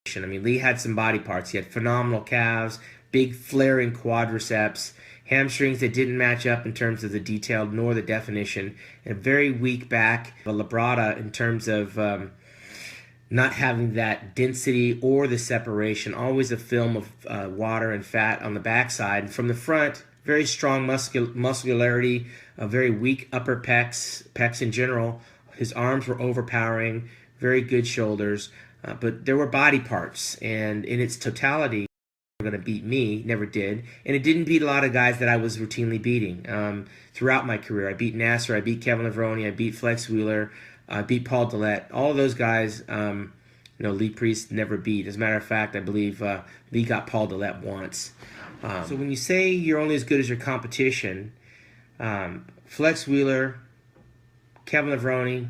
I mean, Lee had some body parts. He had phenomenal calves, big flaring quadriceps, hamstrings that didn't match up in terms of the detail nor the definition, and a very weak back, a labrada in terms of not having that density or the separation, always a film of water and fat on the backside. And from the front, very strong muscularity, a very weak upper pecs in general. His arms were overpowering, very good shoulders, but there were body parts, and in its totality, going to beat me, never did, and it didn't beat a lot of guys that I was routinely beating throughout my career. I beat Nasser, I beat Kevin Levrone, I beat Flex Wheeler, I beat Paul Dillette. All of those guys, Lee Priest never beat. As a matter of fact, I believe Lee got Paul Dillette once. So when you say you're only as good as your competition, Flex Wheeler, Kevin Levrone,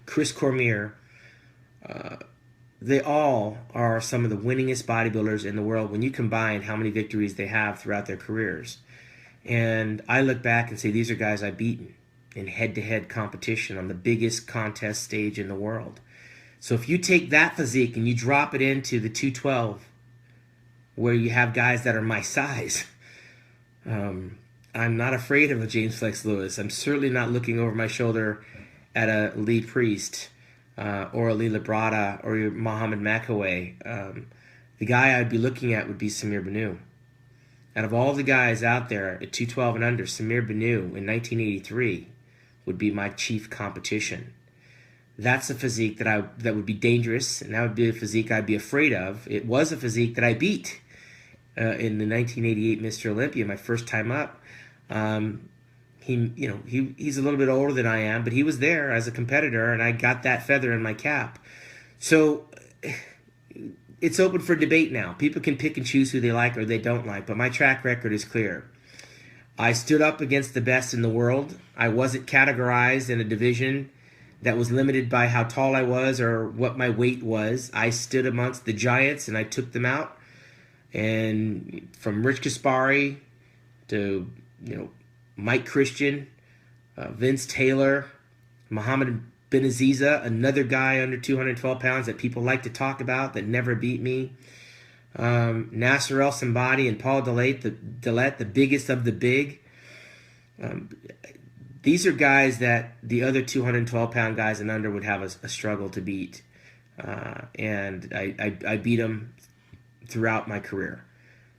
Chris Cormier, they all are some of the winningest bodybuilders in the world when you combine how many victories they have throughout their careers. And I look back and say, these are guys I've beaten in head-to-head competition on the biggest contest stage in the world. So if you take that physique and you drop it into the 212, where you have guys that are my size, I'm not afraid of a James Flex Lewis. I'm certainly not looking over my shoulder at a Lee Priest, or a Lee Labrada, or Mohammed Makaway. The guy I'd be looking at would be Samir Banu. Out of all the guys out there at 212 and under, Samir Banu in 1983 would be my chief competition. That's a physique that would be dangerous, and that would be a physique I'd be afraid of. It was a physique that I beat in the 1988 Mr. Olympia, my first time up. He's a little bit older than I am, but he was there as a competitor, and I got that feather in my cap. So it's open for debate now. People can pick and choose who they like or they don't like, but my track record is clear. I stood up against the best in the world. I wasn't categorized in a division that was limited by how tall I was or what my weight was. I stood amongst the giants and I took them out. And from Rich Kaspari to Mike Christian, Vince Taylor, Muhammad Benaziza, another guy under 212 pounds that people like to talk about that never beat me. Nasser El Sambadi and Paul Dillette, the biggest of the big. These are guys that the other 212-pound guys and under would have a struggle to beat. And I beat them throughout my career.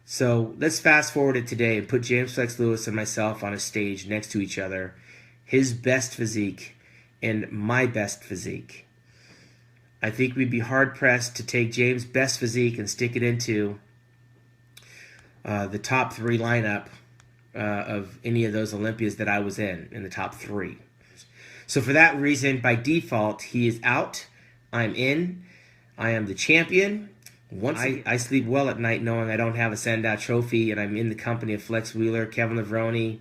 So let's fast forward it today and put James Flex Lewis and myself on a stage next to each other. His best physique and my best physique. I think we'd be hard-pressed to take James' best physique and stick it into the top 3 lineup of any of those Olympias that I was in the top 3. So for that reason, by default, he is out. I'm in. I am the champion. Once I sleep well at night knowing I don't have a Sandow trophy and I'm in the company of Flex Wheeler, Kevin Levrone,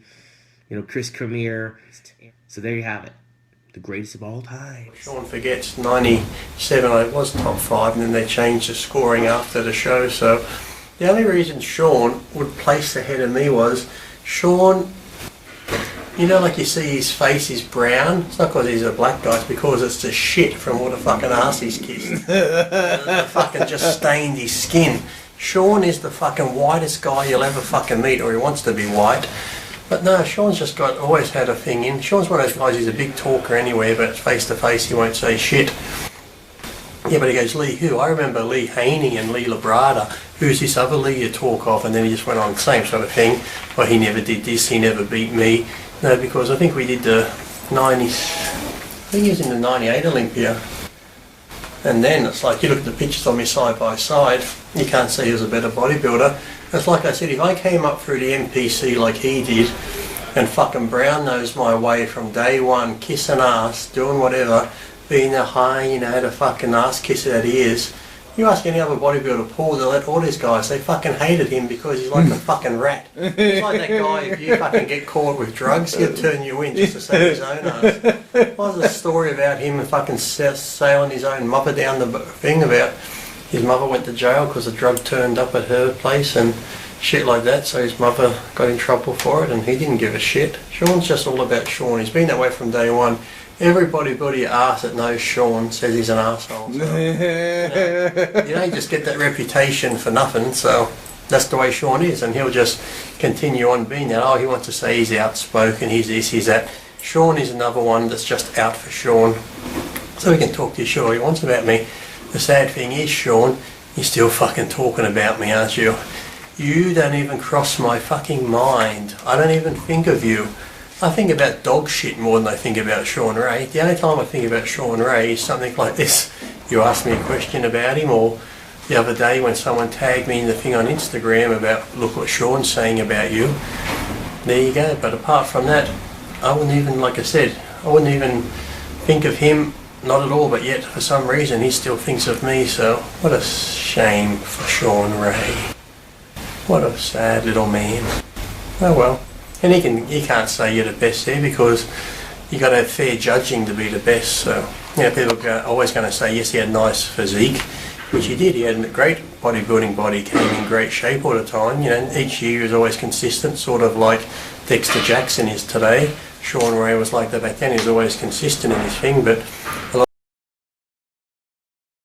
Chris Cormier. So there you have it. The greatest of all time. Shawn forgets 97 I was top 5 and then they changed the scoring after the show. So the only reason Shawn would place ahead of me was Shawn, like you see his face is brown. It's not because he's a black guy, it's because it's the shit from all the fucking arse he's kissed. The fucking just stained his skin. Shawn is the fucking whitest guy you'll ever fucking meet, or he wants to be white. But no, Shawn's just always had a thing in. Shawn's one of those guys, he's a big talker anyway, but face to face he won't say shit. Yeah, but he goes, Lee who? I remember Lee Haney and Lee Labrada. Who's this other Lee you talk of? And then he just went on the same sort of thing. Well, he never did this, he never beat me. No, because I think we did the 90s, I think he was in the 98 Olympia. And then it's like, you look at the pictures on me side by side, you can't say he was a better bodybuilder. It's like I said, if I came up through the NPC like he did, and fucking brown-nosed my way from day one, kissing ass, doing whatever, being a high, had a fucking ass kiss out ears. You ask any other bodybuilder, Paul Dillette, all these guys, they fucking hated him because he's like a fucking rat. It's like that guy, if you fucking get caught with drugs, he'll turn you in just to save his own ass. What was a story about him fucking sailing his own mother down the thing about his mother went to jail because the drug turned up at her place and shit like that, so his mother got in trouble for it and he didn't give a shit. Shawn's just all about Shawn. He's been that way from day one. every bodybuilder you ask that knows Shawn says he's an arsehole. So, you don't just get that reputation for nothing, so that's the way Shawn is, and he'll just continue on being that. Oh, he wants to say he's outspoken, he's this, he's that. Shawn is another one that's just out for Shawn. So he can talk to you sure he wants about me. The sad thing is, Shawn, you're still fucking talking about me, aren't you? You don't even cross my fucking mind. I don't even think of you. I think about dog shit more than I think about Shawn Ray. The only time I think about Shawn Ray is something like this. You ask me a question about him, or the other day when someone tagged me in the thing on Instagram about, look what Shawn's saying about you. There you go. But apart from that, I wouldn't even, like I said, I wouldn't even think of him, not at all, but yet for some reason he still thinks of me. So what a shame for Shawn Ray. What a sad little man. Oh well. And he can't say you're the best there, because you got to have fair judging to be the best. So, you know, people are always going to say, yes, he had nice physique, which he did. He had a great bodybuilding body, came in great shape all the time. You know, each year he was always consistent, sort of like Dexter Jackson is today. Shawn Ray was like that back then. He was always consistent in his thing, but a lot